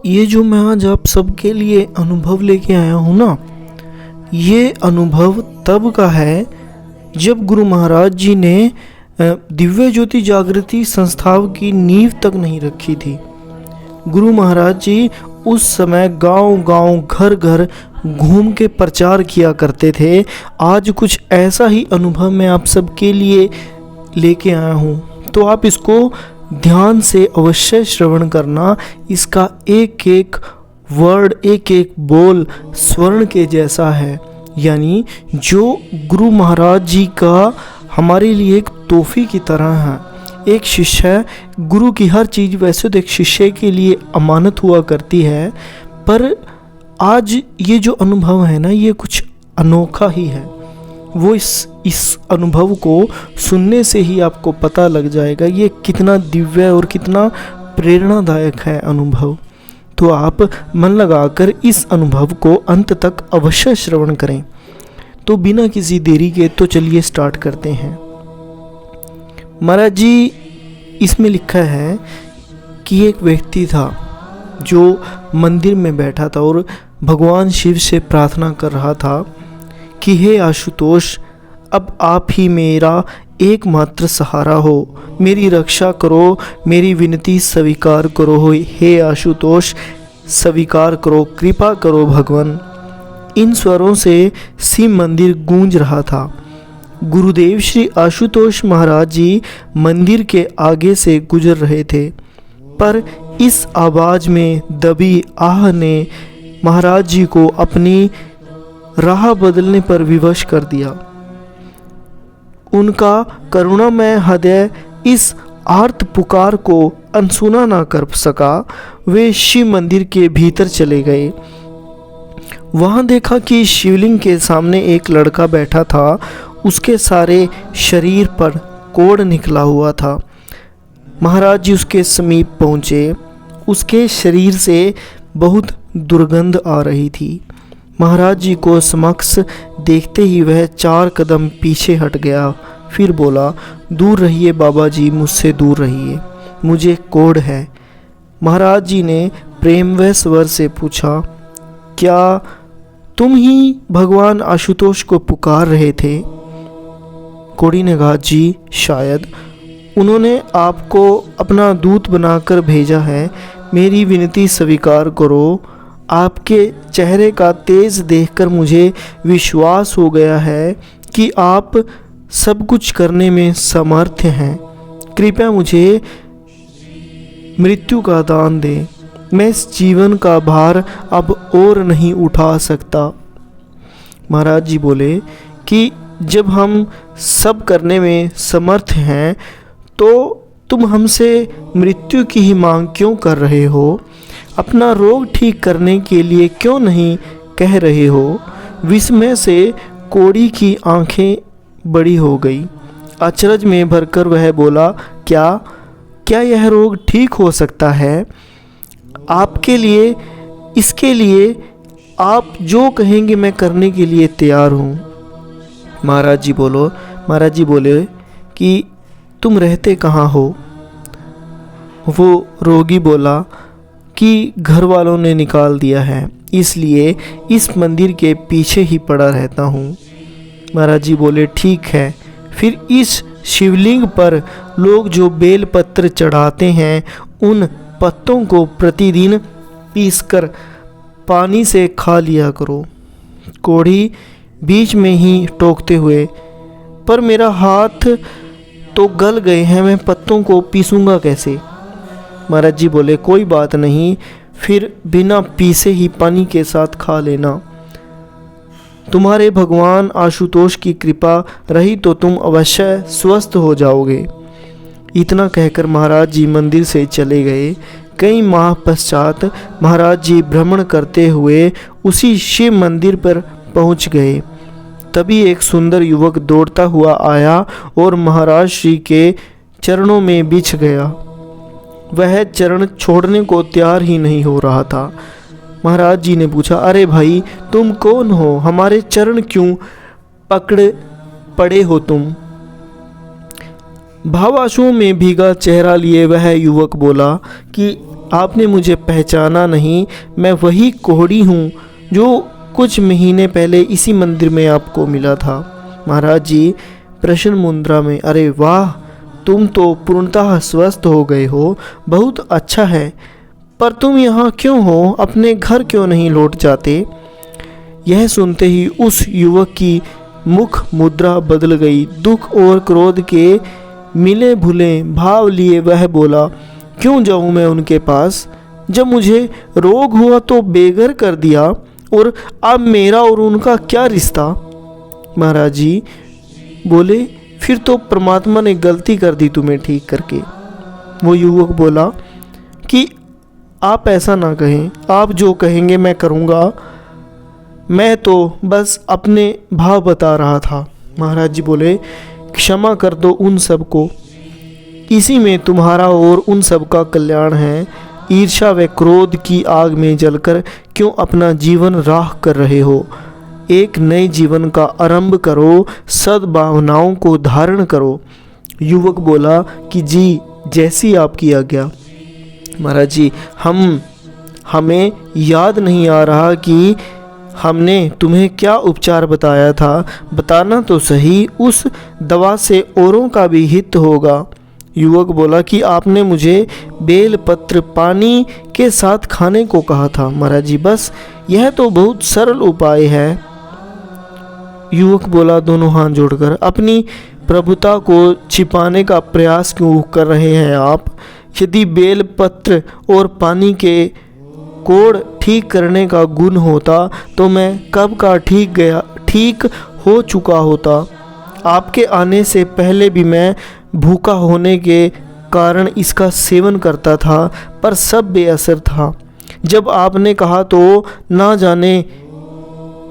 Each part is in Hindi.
ये जो मैं आज आप सबके लिए अनुभव लेके आया हूँ ना, ये अनुभव तब का है जब गुरु महाराज जी ने दिव्य ज्योति जागृति संस्थान की नींव तक नहीं रखी थी। गुरु महाराज जी उस समय गांव-गांव, घर-घर घूम के प्रचार किया करते थे। आज कुछ ऐसा ही अनुभव मैं आप सबके लिए लेके आया हूँ, तो आप इसको ध्यान से अवश्य श्रवण करना। इसका एक एक वर्ड, एक एक बोल स्वर्ण के जैसा है, यानी जो गुरु महाराज जी का हमारे लिए एक तोहफे की तरह है। एक शिष्य, गुरु की हर चीज़ वैसे तो एक शिष्य के लिए अमानत हुआ करती है, पर आज ये जो अनुभव है ना, ये कुछ अनोखा ही है। वो इस अनुभव को सुनने से ही आपको पता लग जाएगा ये कितना दिव्य और कितना प्रेरणादायक है अनुभव। तो आप मन लगाकर इस अनुभव को अंत तक अवश्य श्रवण करें। तो बिना किसी देरी के तो चलिए स्टार्ट करते हैं। महाराज जी, इसमें लिखा है कि एक व्यक्ति था जो मंदिर में बैठा था और भगवान शिव से प्रार्थना कर रहा था कि हे आशुतोष, अब आप ही मेरा एकमात्र सहारा हो, मेरी रक्षा करो, मेरी विनती स्वीकार करो। हे आशुतोष, स्वीकार करो, कृपा करो भगवान। इन स्वरों से शिव मंदिर गूंज रहा था। गुरुदेव श्री आशुतोष महाराज जी मंदिर के आगे से गुजर रहे थे, पर इस आवाज़ में दबी आह ने महाराज जी को अपनी राह बदलने पर विवश कर दिया। उनका करुणामय हृदय इस आर्त पुकार को अनसुना ना कर सका। वे शिव मंदिर के भीतर चले गए। वहां देखा कि शिवलिंग के सामने एक लड़का बैठा था। उसके सारे शरीर पर कोढ़ निकला हुआ था। महाराज जी उसके समीप पहुँचे। उसके शरीर से बहुत दुर्गंध आ रही थी। महाराज जी को समक्ष देखते ही वह 4 कदम पीछे हट गया। फिर बोला, दूर रहिए बाबा जी, मुझसे दूर रहिए, मुझे कोढ़ है। महाराज जी ने प्रेमवश स्वर से पूछा, क्या तुम ही भगवान आशुतोष को पुकार रहे थे? कोढ़ी ने कहा, जी शायद। उन्होंने आपको अपना दूत बनाकर भेजा है, मेरी विनती स्वीकार करो। आपके चेहरे का तेज देखकर मुझे विश्वास हो गया है कि आप सब कुछ करने में समर्थ हैं। कृपया मुझे मृत्यु का दान दें। मैं इस जीवन का भार अब और नहीं उठा सकता। महाराज जी बोले कि जब हम सब करने में समर्थ हैं तो तुम हमसे मृत्यु की ही मांग क्यों कर रहे हो? अपना रोग ठीक करने के लिए क्यों नहीं कह रहे हो? विस्मय से कोढ़ी की आंखें बड़ी हो गई। अचरज में भरकर वह बोला, क्या यह रोग ठीक हो सकता है? आपके लिए, इसके लिए आप जो कहेंगे मैं करने के लिए तैयार हूँ। महाराज जी बोले कि तुम रहते कहाँ हो? वो रोगी बोला कि घर वालों ने निकाल दिया है, इसलिए इस मंदिर के पीछे ही पड़ा रहता हूँ। महाराज जी बोले, ठीक है। फिर इस शिवलिंग पर लोग जो बेल पत्र चढ़ाते हैं, उन पत्तों को प्रतिदिन पीसकर पानी से खा लिया करो। कोढ़ी बीच में ही टोकते हुए, पर मेरा हाथ तो गल गए हैं, मैं पत्तों को पीसूंगा कैसे? महाराज जी बोले, कोई बात नहीं, फिर बिना पीसे ही पानी के साथ खा लेना। तुम्हारे भगवान आशुतोष की कृपा रही तो तुम अवश्य स्वस्थ हो जाओगे। इतना कहकर महाराज जी मंदिर से चले गए। कई माह पश्चात महाराज जी भ्रमण करते हुए उसी शिव मंदिर पर पहुंच गए। तभी एक सुंदर युवक दौड़ता हुआ आया और महाराज श्री के चरणों में बिछ गया। वह चरण छोड़ने को तैयार ही नहीं हो रहा था। महाराज जी ने पूछा, अरे भाई, तुम कौन हो? हमारे चरण क्यों पकड़े पड़े हो तुम? भावाशुओं में भीगा चेहरा लिए वह युवक बोला कि आपने मुझे पहचाना नहीं, मैं वही कोढ़ी हूँ जो कुछ महीने पहले इसी मंदिर में आपको मिला था। महाराज जी प्रश्न मुद्रा में, अरे वाह, तुम तो पूर्णतः स्वस्थ हो गए हो, बहुत अच्छा है। पर तुम यहाँ क्यों हो, अपने घर क्यों नहीं लौट जाते? यह सुनते ही उस युवक की मुख मुद्रा बदल गई। दुख और क्रोध के मिले भुले भाव लिए वह बोला, क्यों जाऊँ मैं उनके पास? जब मुझे रोग हुआ तो बेघर कर दिया, और अब मेरा और उनका क्या रिश्ता? महाराज जी बोले, फिर तो परमात्मा ने गलती कर दी तुम्हें ठीक करके। वो युवक बोला कि आप ऐसा ना कहें, आप जो कहेंगे मैं करूँगा, मैं तो बस अपने भाव बता रहा था। महाराज जी बोले, क्षमा कर दो उन सब को, इसी में तुम्हारा और उन सब का कल्याण है। ईर्ष्या व क्रोध की आग में जलकर क्यों अपना जीवन राख कर रहे हो? एक नए जीवन का आरंभ करो, सद्भावनाओं को धारण करो। युवक बोला कि जी, जैसी आपकी आज्ञा। महाराज जी, हमें याद नहीं आ रहा कि हमने तुम्हें क्या उपचार बताया था, बताना तो सही, उस दवा से औरों का भी हित होगा। युवक बोला कि आपने मुझे बेल पत्र पानी के साथ खाने को कहा था। महाराज जी, बस यह तो बहुत सरल उपाय है। युवक बोला दोनों हाथ जोड़कर, अपनी प्रभुता को छिपाने का प्रयास क्यों कर रहे हैं आप? यदि बेल पत्र और पानी के कोढ़ ठीक करने का गुण होता तो मैं कब का ठीक हो चुका होता। आपके आने से पहले भी मैं भूखा होने के कारण इसका सेवन करता था, पर सब बेअसर था। जब आपने कहा तो ना जाने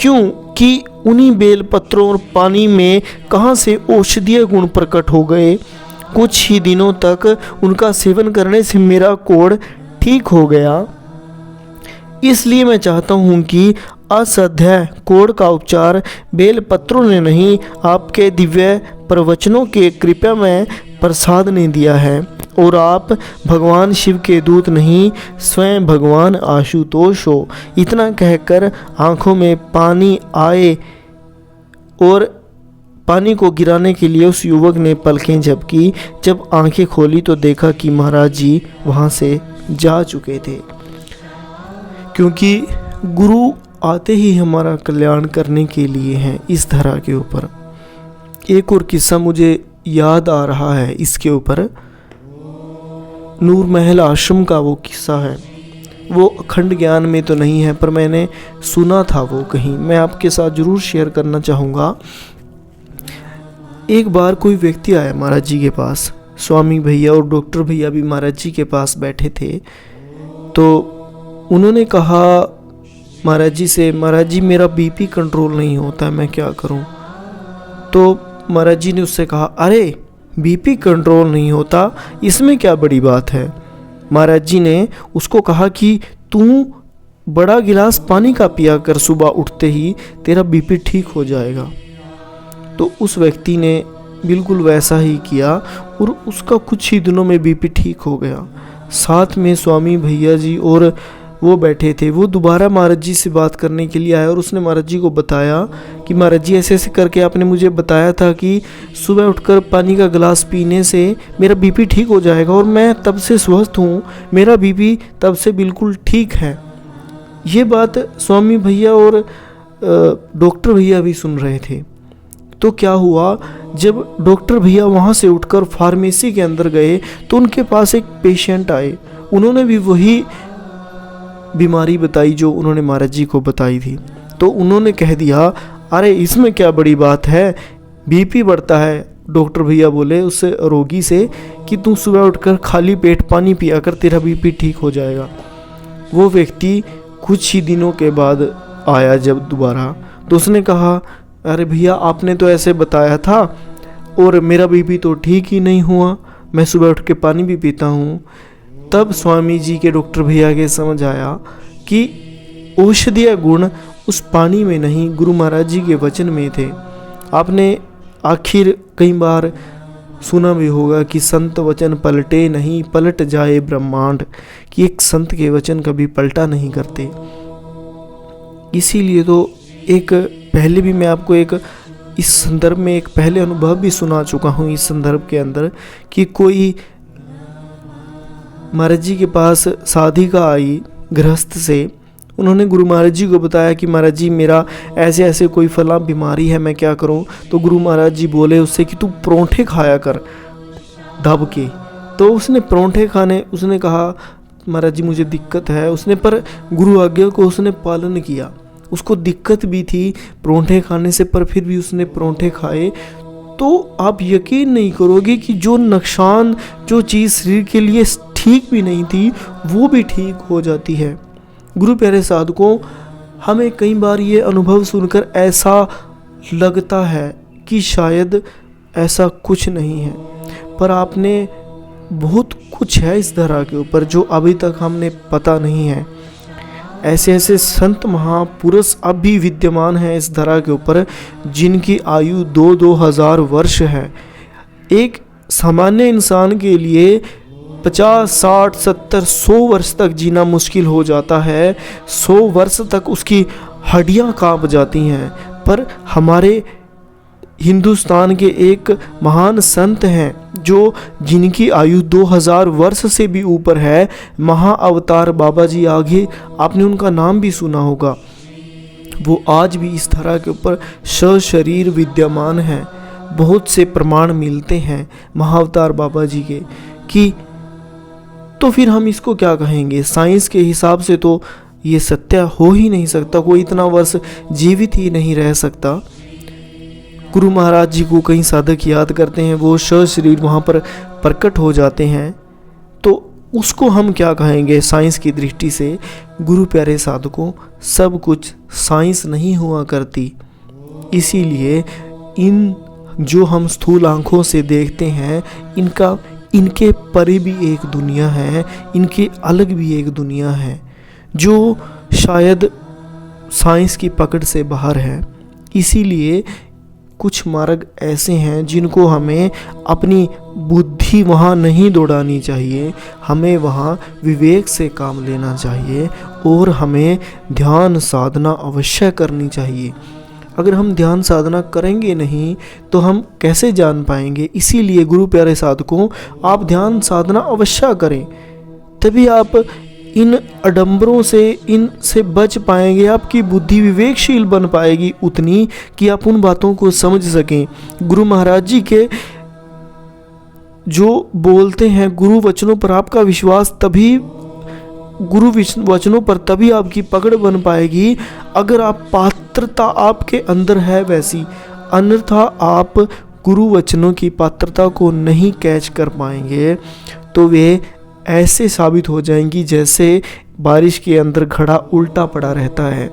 क्यों कि उन्हीं बेल पत्रों और पानी में कहाँ से औषधीय गुण प्रकट हो गए। कुछ ही दिनों तक उनका सेवन करने से मेरा कोढ़ ठीक हो गया। इसलिए मैं चाहता हूँ कि असाध्य कोढ़ का उपचार बेल पत्रों ने नहीं, आपके दिव्य प्रवचनों के कृपया में प्रसाद ने दिया है। और आप भगवान शिव के दूत नहीं, स्वयं भगवान आशुतोष हो। इतना कहकर आंखों में पानी आए और पानी को गिराने के लिए उस युवक ने पलकें झपकी। जब आंखें खोली तो देखा कि महाराज जी वहाँ से जा चुके थे। क्योंकि गुरु आते ही हमारा कल्याण करने के लिए हैं इस धरा के ऊपर। एक और किस्सा मुझे याद आ रहा है इसके ऊपर, नूर महल आश्रम का वो किस्सा है। वो अखंड ज्ञान में तो नहीं है, पर मैंने सुना था वो कहीं, मैं आपके साथ ज़रूर शेयर करना चाहूँगा। एक बार कोई व्यक्ति आया महाराज जी के पास, स्वामी भैया और डॉक्टर भैया भी महाराज जी के पास बैठे थे। तो उन्होंने कहा महाराज जी से, महाराज जी मेरा बीपी कंट्रोल नहीं होता है, मैं क्या करूं? तो महाराज जी ने उससे कहा, अरे बीपी कंट्रोल नहीं होता, इसमें क्या बड़ी बात है? महाराज जी ने उसको कहा कि तू बड़ा गिलास पानी का पिया कर, सुबह उठते ही तेरा बीपी ठीक हो जाएगा। तो उस व्यक्ति ने बिल्कुल वैसा ही किया और उसका कुछ ही दिनों में बीपी ठीक हो गया। साथ में स्वामी भैया जी और वो बैठे थे। वो दोबारा महाराज जी से बात करने के लिए आया और उसने महाराज जी को बताया कि महाराज जी ऐसे ऐसे करके आपने मुझे बताया था कि सुबह उठकर पानी का गिलास पीने से मेरा बीपी ठीक हो जाएगा, और मैं तब से स्वस्थ हूँ, मेरा बीपी तब से बिल्कुल ठीक है। ये बात स्वामी भैया और डॉक्टर भैया भी सुन रहे थे। तो क्या हुआ, जब डॉक्टर भैया वहाँ से उठकर फार्मेसी के अंदर गए तो उनके पास एक पेशेंट आए। उन्होंने भी वही बीमारी बताई जो उन्होंने महाराज जी को बताई थी। तो उन्होंने कह दिया, अरे इसमें क्या बड़ी बात है, बीपी बढ़ता है। डॉक्टर भैया बोले उस रोगी से कि तू सुबह उठकर खाली पेट पानी पिया कर, तेरा बीपी ठीक हो जाएगा। वो व्यक्ति कुछ ही दिनों के बाद आया जब दोबारा, तो उसने कहा, अरे भैया आपने तो ऐसे बताया था और मेरा बीपी तो ठीक ही नहीं हुआ, मैं सुबह उठ के पानी भी पीता हूँ। तब स्वामी जी के डॉक्टर भैया के समझ आया कि औषधीय गुण उस पानी में नहीं, गुरु महाराज जी के वचन में थे। आपने आखिर कई बार सुना भी होगा कि संत वचन पलटे नहीं पलट जाए ब्रह्मांड, कि एक संत के वचन कभी पलटा नहीं करते। इसीलिए तो एक पहले भी मैं आपको एक इस संदर्भ में एक पहले अनुभव भी सुना चुका हूँ इस संदर्भ के अंदर, कि कोई महाराज जी के पास साधिका आई गृहस्थ से। उन्होंने गुरु महाराज जी को बताया कि महाराज जी मेरा ऐसे ऐसे कोई फला बीमारी है, मैं क्या करूं। तो गुरु महाराज जी बोले उससे कि तू परोंठे खाया कर दब के। तो उसने परोंठे खाने, उसने कहा महाराज जी मुझे दिक्कत है, उसने पर गुरु आज्ञा को उसने पालन किया। उसको दिक्कत भी थी परोंठे खाने से, पर फिर भी उसने परोंठे खाए। तो आप यकीन नहीं करोगे कि जो नुकसान, जो चीज़ शरीर के लिए ठीक भी नहीं थी, वो भी ठीक हो जाती है। गुरु प्यारे साधकों, हमें कई बार ये अनुभव सुनकर ऐसा लगता है कि शायद ऐसा कुछ नहीं है, पर आपने बहुत कुछ है इस धरा के ऊपर जो अभी तक हमने पता नहीं है। ऐसे ऐसे संत महापुरुष अब भी विद्यमान हैं इस धरा के ऊपर, जिनकी आयु 2-2 हजार वर्ष है। एक सामान्य इंसान के लिए 50, 60, 70, 100 वर्ष तक जीना मुश्किल हो जाता है। 100 वर्ष तक उसकी हड्डियां कांप जाती हैं। पर हमारे हिंदुस्तान के एक महान संत हैं जो जिनकी आयु 2000 वर्ष से भी ऊपर है, महाअवतार बाबा जी। आगे आपने उनका नाम भी सुना होगा। वो आज भी इस धरा के ऊपर सशरीर विद्यमान हैं। बहुत से प्रमाण मिलते हैं महाअवतार बाबा जी के, कि तो फिर हम इसको क्या कहेंगे। साइंस के हिसाब से तो ये सत्य हो ही नहीं सकता, कोई इतना वर्ष जीवित ही नहीं रह सकता। गुरु महाराज जी को कई साधक याद करते हैं, वो सशरीर वहाँ पर प्रकट हो जाते हैं, तो उसको हम क्या कहेंगे साइंस की दृष्टि से। गुरु प्यारे साधकों, सब कुछ साइंस नहीं हुआ करती। इसीलिए इन जो हम स्थूल आँखों से देखते हैं, इनके परे भी एक दुनिया है, इनके अलग भी एक दुनिया है जो शायद साइंस की पकड़ से बाहर है। इसीलिए कुछ मार्ग ऐसे हैं जिनको हमें अपनी बुद्धि वहाँ नहीं दौड़ानी चाहिए, हमें वहाँ विवेक से काम लेना चाहिए और हमें ध्यान साधना अवश्य करनी चाहिए। अगर हम ध्यान साधना करेंगे नहीं तो हम कैसे जान पाएंगे। इसीलिए गुरु प्यारे साधकों, आप ध्यान साधना अवश्य करें, तभी आप इन अडंबरों से, इनसे बच पाएंगे। आपकी बुद्धि विवेकशील बन पाएगी उतनी कि आप उन बातों को समझ सकें। गुरु महाराज जी के जो बोलते हैं, गुरु वचनों पर आपका विश्वास तभी, गुरु वचनों पर तभी आपकी पकड़ बन पाएगी अगर आप पात्रता आपके अंदर है वैसी। अन्यथा आप गुरु वचनों की पात्रता को नहीं कैच कर पाएंगे तो वे ऐसे साबित हो जाएंगी जैसे बारिश के अंदर घड़ा उल्टा पड़ा रहता है।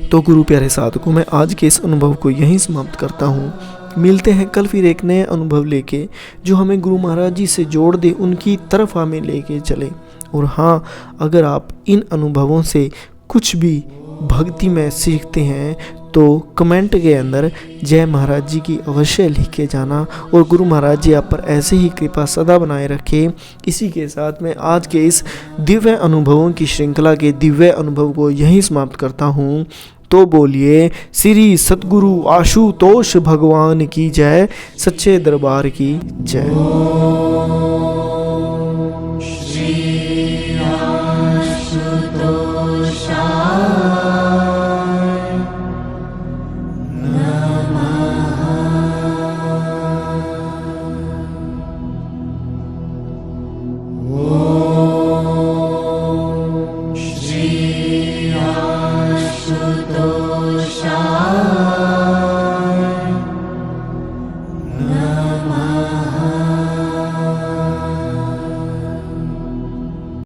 तो गुरु प्यारे साधकों, मैं आज के इस अनुभव को यहीं समाप्त करता हूँ। मिलते हैं कल फिर एक नए अनुभव लेके जो हमें गुरु महाराज जी से जोड़ दे, उनकी तरफ हमें लेके चले। और हाँ, अगर आप इन अनुभवों से कुछ भी भक्ति में सीखते हैं तो कमेंट के अंदर जय महाराज जी की अवश्य लिख के जाना। और गुरु महाराज जी आप पर ऐसे ही कृपा सदा बनाए रखे। इसी के साथ मैं आज के इस दिव्य अनुभवों की श्रृंखला के दिव्य अनुभव को यहीं समाप्त करता हूँ। तो बोलिए श्री सतगुरु आशुतोष भगवान की जय, सच्चे दरबार की जय। श्री आशुतोष